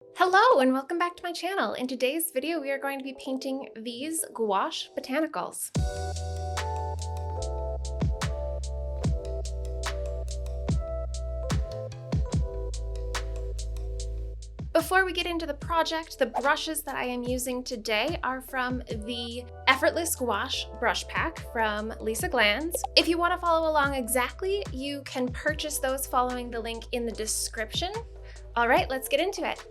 Hello and welcome back to my channel. In today's video, we are going to be painting these gouache botanicals. Before we get into the project, the brushes that I am using today are from the Effortless Gouache brush pack from Lisa Glanz. If you want to follow along exactly, you can purchase those following the link in the description. All right, let's get into it.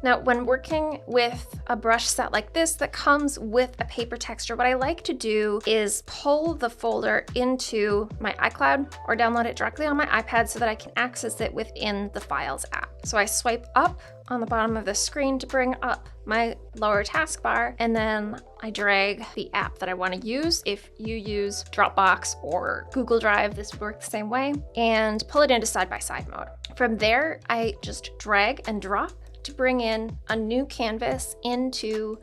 Now, when working with a brush set like this that comes with a paper texture, what I like to do is pull the folder into my iCloud or download it directly on my iPad so that I can access it within the Files app. So I swipe up on the bottom of the screen to bring up my lower taskbar, and then I drag the app that I want to use. If you use Dropbox or Google Drive, this would work the same way, and pull it into side-by-side mode. From there, I just drag and drop to bring in a new canvas into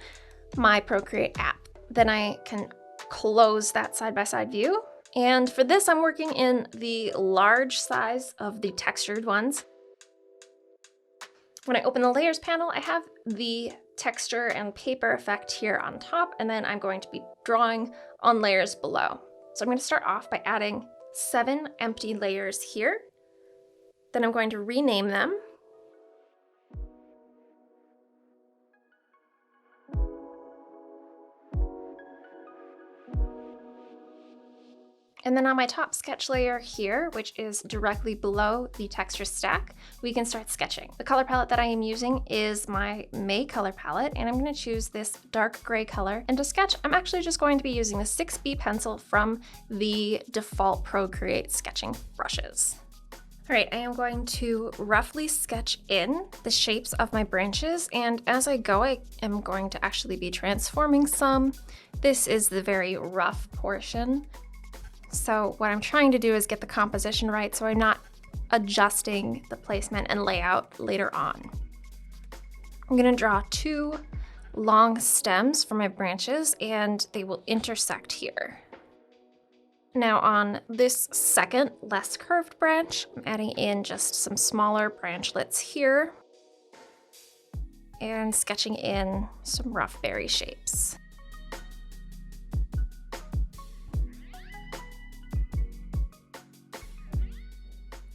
my Procreate app. Then I can close that side-by-side view. And for this, I'm working in the large size of the textured ones. When I open the layers panel, I have the texture and paper effect here on top, and then I'm going to be drawing on layers below. So I'm going to start off by adding 7 empty layers here. Then I'm going to rename them. And then on my top sketch layer here, which is directly below the texture stack, we can start sketching. The color palette that I am using is my May color palette, and I'm going to choose this dark gray color. And to sketch, I'm actually just going to be using the 6B pencil from the default Procreate sketching brushes. All right, I am going to roughly sketch in the shapes of my branches, and as I go, I am going to actually be transforming some. This is the very rough portion. So what I'm trying to do is get the composition right so I'm not adjusting the placement and layout later on. I'm going to draw 2 long stems for my branches, and they will intersect here. Now on this second, less curved branch, I'm adding in just some smaller branchlets here and sketching in some rough berry shapes.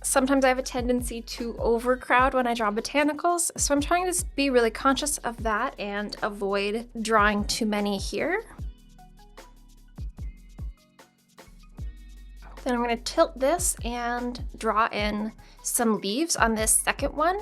Sometimes I have a tendency to overcrowd when I draw botanicals, so I'm trying to be really conscious of that and avoid drawing too many here. Then I'm going to tilt this and draw in some leaves on this second one.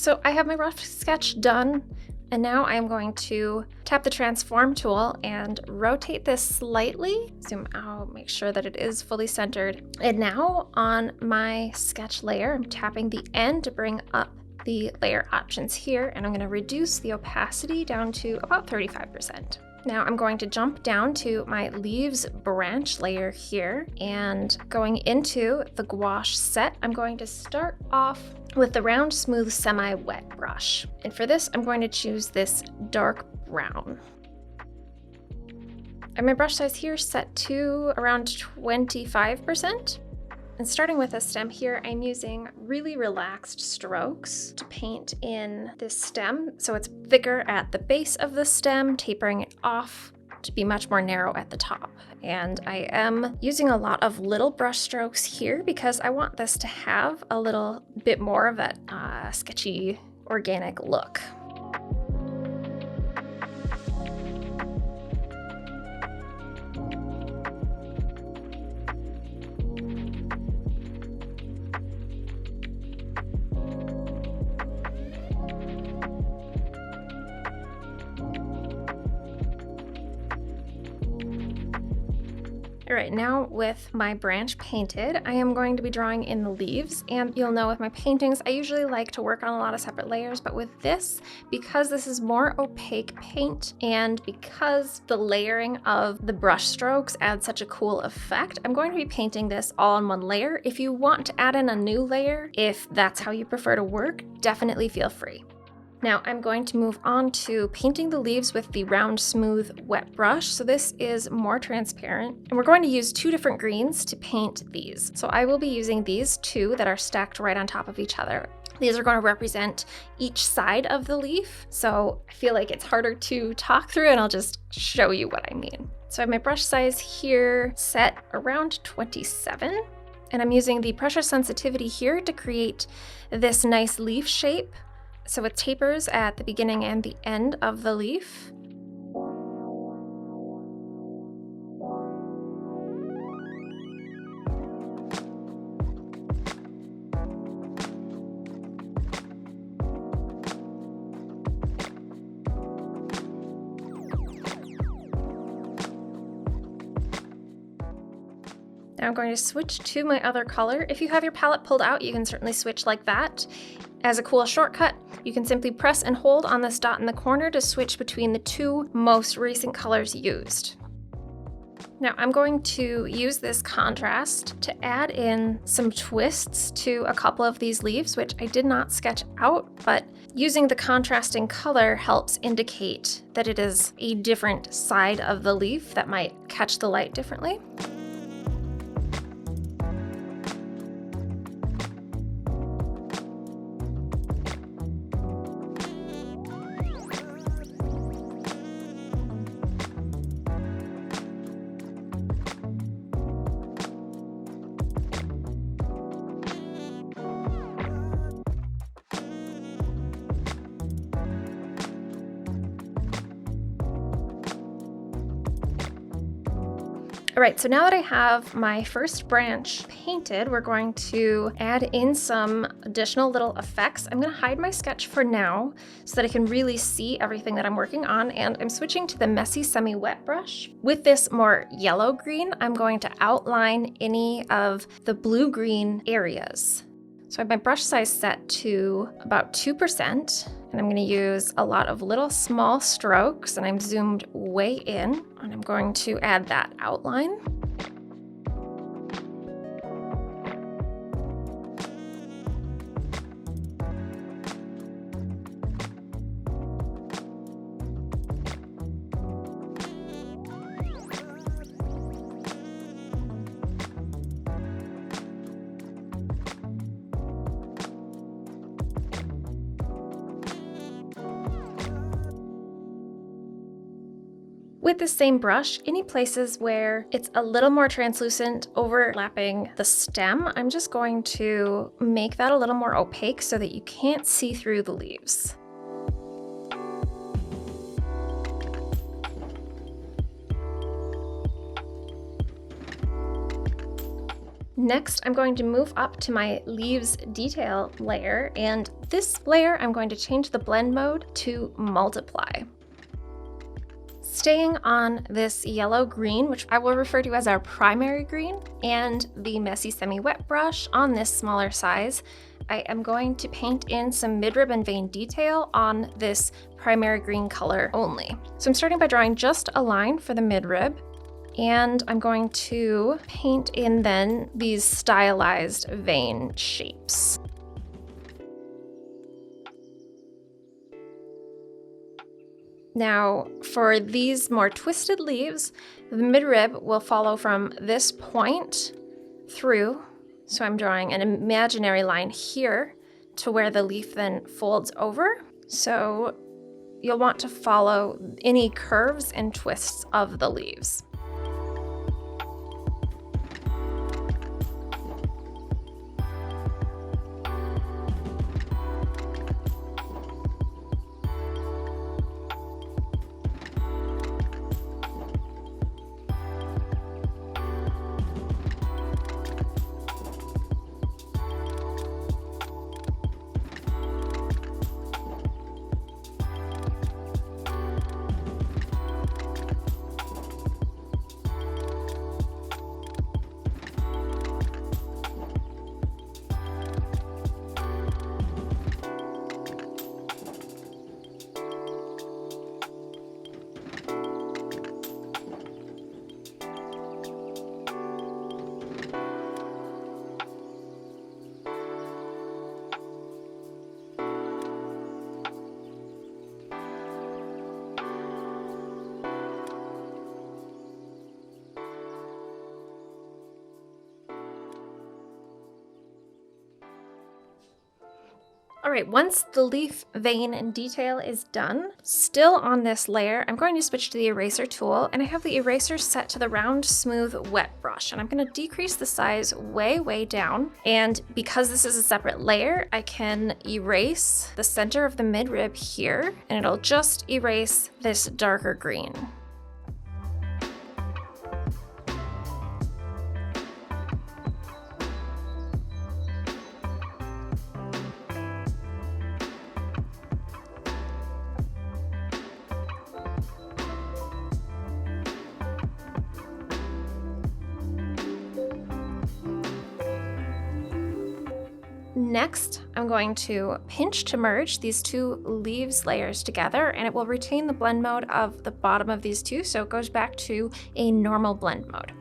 So I have my rough sketch done, and now I'm going to tap the transform tool and rotate this slightly, zoom out, make sure that it is fully centered. And now on my sketch layer, I'm tapping the end to bring up the layer options here, and I'm going to reduce the opacity down to about 35%. Now I'm going to jump down to my leaves branch layer here, and going into the gouache set, I'm going to start off with the round, smooth, semi-wet brush. And for this, I'm going to choose this dark brown. And my brush size here set to around 25%. And starting with a stem here, I'm using really relaxed strokes to paint in this stem. So it's thicker at the base of the stem, tapering it off to be much more narrow at the top. And I am using a lot of little brush strokes here because I want this to have a little bit more of that sketchy, organic look. All right, now with my branch painted, I am going to be drawing in the leaves, and you'll know with my paintings, I usually like to work on a lot of separate layers, but with this, because this is more opaque paint, and because the layering of the brush strokes adds such a cool effect, I'm going to be painting this all in one layer. If you want to add in a new layer, if that's how you prefer to work, definitely feel free. Now I'm going to move on to painting the leaves with the round, smooth, wet brush. So this is more transparent. And we're going to use two different greens to paint these. So I will be using these two that are stacked right on top of each other. These are going to represent each side of the leaf. So I feel like it's harder to talk through, and I'll just show you what I mean. So I have my brush size here set around 27. And I'm using the pressure sensitivity here to create this nice leaf shape. So it tapers at the beginning and the end of the leaf. Now I'm going to switch to my other color. If you have your palette pulled out, you can certainly switch like that. As a cool shortcut, you can simply press and hold on this dot in the corner to switch between the two most recent colors used. Now I'm going to use this contrast to add in some twists to a couple of these leaves, which I did not sketch out, but using the contrasting color helps indicate that it is a different side of the leaf that might catch the light differently. All right, so now that I have my first branch painted, we're going to add in some additional little effects. I'm gonna hide my sketch for now so that I can really see everything that I'm working on, and I'm switching to the messy semi-wet brush. With this more yellow-green, I'm going to outline any of the blue-green areas. So I have my brush size set to about 2%, and I'm going to use a lot of little small strokes, and I'm zoomed way in, and I'm going to add that outline. With the same brush, any places where it's a little more translucent overlapping the stem, I'm just going to make that a little more opaque so that you can't see through the leaves. Next, I'm going to move up to my leaves detail layer, and this layer I'm going to change the blend mode to multiply. Staying on this yellow-green, which I will refer to as our primary green, and the messy semi-wet brush on this smaller size, I am going to paint in some mid-rib and vein detail on this primary green color only. So I'm starting by drawing just a line for the mid-rib, and I'm going to paint in then these stylized vein shapes. Now, for these more twisted leaves, the midrib will follow from this point through. So I'm drawing an imaginary line here to where the leaf then folds over. So you'll want to follow any curves and twists of the leaves. All right, once the leaf vein and detail is done, still on this layer, I'm going to switch to the eraser tool, and I have the eraser set to the round, smooth, wet brush, and I'm going to decrease the size way down. And because this is a separate layer, I can erase the center of the midrib here, and it'll just erase this darker green. Next, I'm going to pinch to merge these two leaves layers together, and it will retain the blend mode of the bottom of these two, so it goes back to a normal blend mode.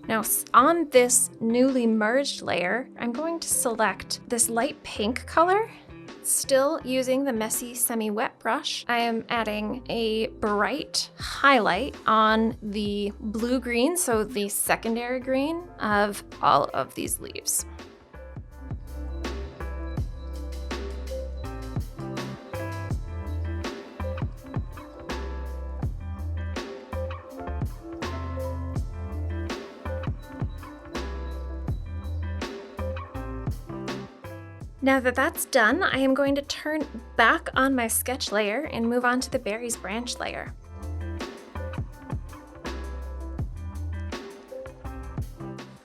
Now on this newly merged layer, I'm going to select this light pink color. Still using the messy semi-wet brush, I am adding a bright highlight on the blue-green, so the secondary green of all of these leaves. Now that that's done, I am going to turn back on my sketch layer and move on to the berries branch layer.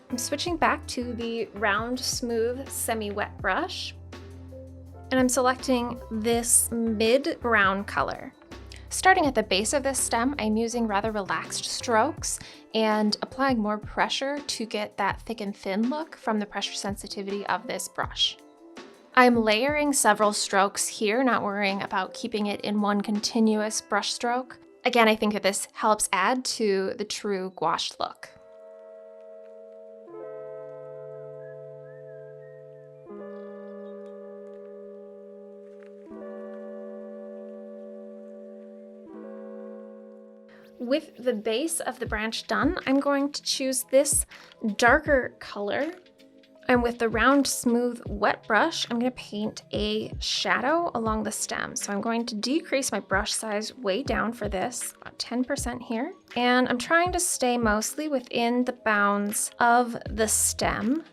I'm switching back to the round, smooth, semi-wet brush, and I'm selecting this mid-brown color. Starting at the base of this stem, I'm using rather relaxed strokes and applying more pressure to get that thick and thin look from the pressure sensitivity of this brush. I'm layering several strokes here, not worrying about keeping it in one continuous brush stroke. Again, I think that this helps add to the true gouache look. With the base of the branch done, I'm going to choose this darker color. And with the round, smooth, wet brush, I'm going to paint a shadow along the stem. So I'm going to decrease my brush size way down for this, about 10% here. And I'm trying to stay mostly within the bounds of the stem.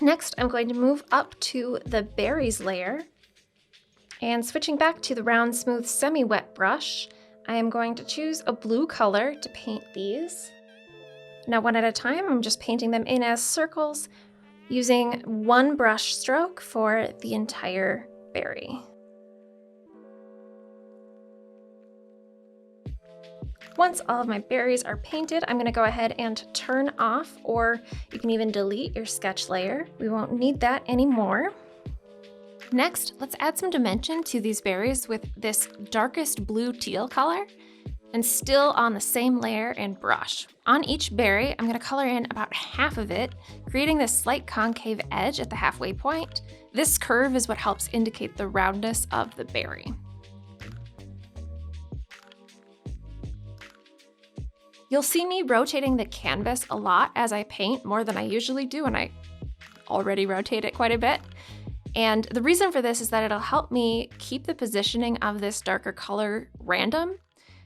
Next, I'm going to move up to the berries layer, and switching back to the round, smooth, semi-wet brush, I am going to choose a blue color to paint these. Now, one at a time, I'm just painting them in as circles, using one brush stroke for the entire berry. Once all of my berries are painted, I'm going to go ahead and turn off, or you can even delete your sketch layer. We won't need that anymore. Next, let's add some dimension to these berries with this darkest blue teal color, and still on the same layer and brush. On each berry, I'm going to color in about half of it, creating this slight concave edge at the halfway point. This curve is what helps indicate the roundness of the berry. You'll see me rotating the canvas a lot as I paint, more than I usually do, and I already rotate it quite a bit. And the reason for this is that it'll help me keep the positioning of this darker color random,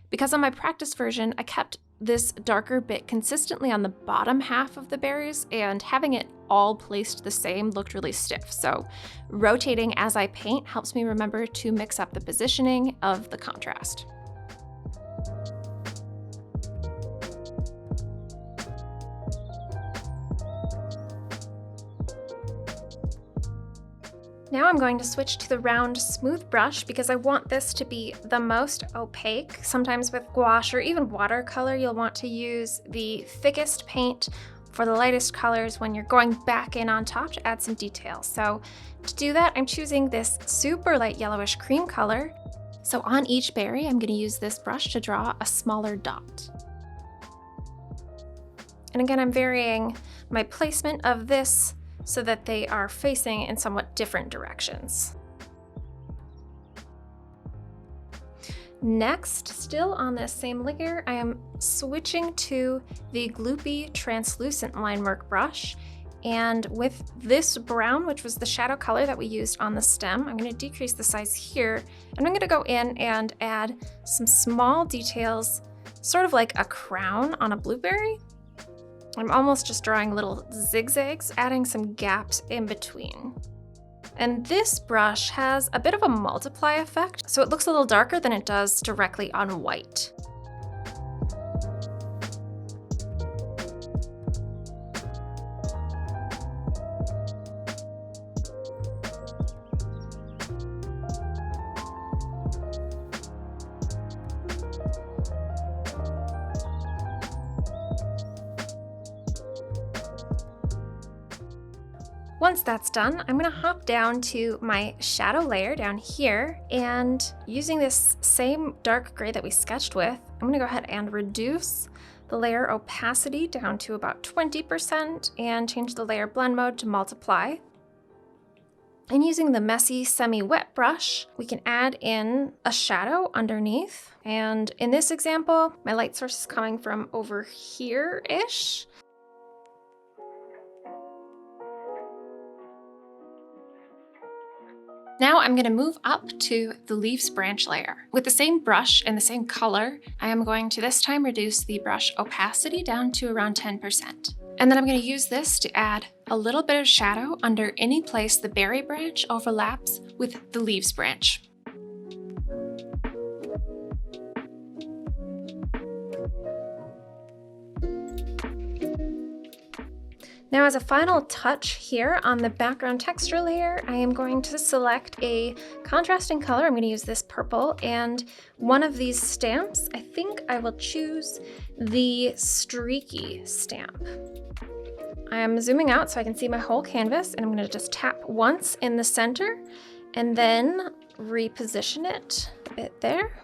because on my practice version, I kept this darker bit consistently on the bottom half of the berries, and having it all placed the same looked really stiff. So rotating as I paint helps me remember to mix up the positioning of the contrast. Now I'm going to switch to the round, smooth brush because I want this to be the most opaque. Sometimes with gouache or even watercolor, you'll want to use the thickest paint for the lightest colors when you're going back in on top to add some detail. So to do that, I'm choosing this super light yellowish cream color. So on each berry, I'm going to use this brush to draw a smaller dot. And again, I'm varying my placement of this so that they are facing in somewhat different directions. Next, still on this same layer, I am switching to the gloopy translucent line work brush. And with this brown, which was the shadow color that we used on the stem, I'm going to decrease the size here. And I'm going to go in and add some small details, sort of like a crown on a blueberry. I'm almost just drawing little zigzags, adding some gaps in between. And this brush has a bit of a multiply effect, so it looks a little darker than it does directly on white. Once that's done, I'm gonna hop down to my shadow layer down here, and using this same dark gray that we sketched with, I'm gonna go ahead and reduce the layer opacity down to about 20% and change the layer blend mode to multiply. And using the messy semi-wet brush, we can add in a shadow underneath. And in this example, my light source is coming from over here-ish. Now I'm going to move up to the leaves branch layer. With the same brush and the same color, I am going to this time reduce the brush opacity down to around 10%. And then I'm going to use this to add a little bit of shadow under any place the berry branch overlaps with the leaves branch. Now as a final touch here on the background texture layer, I am going to select a contrasting color. I'm going to use this purple, and one of these stamps, I think I will choose the streaky stamp. I am zooming out so I can see my whole canvas, and I'm going to just tap once in the center and then reposition it a bit there.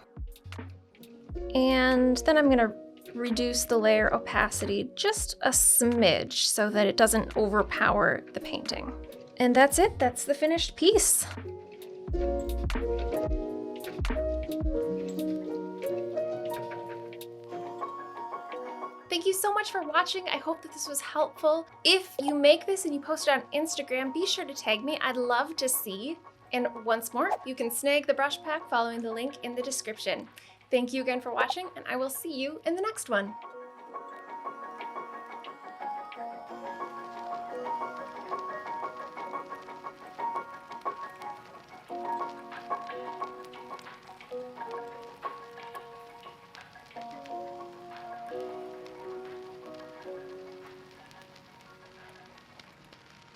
And then I'm going to reduce the layer opacity just a smidge so that it doesn't overpower the painting. And that's it, that's the finished piece. Thank you so much for watching. I hope that this was helpful. If you make this and you post it on Instagram, be sure to tag me. I'd love to see. And once more, you can snag the brush pack following the link in the description. Thank you again for watching, and I will see you in the next one.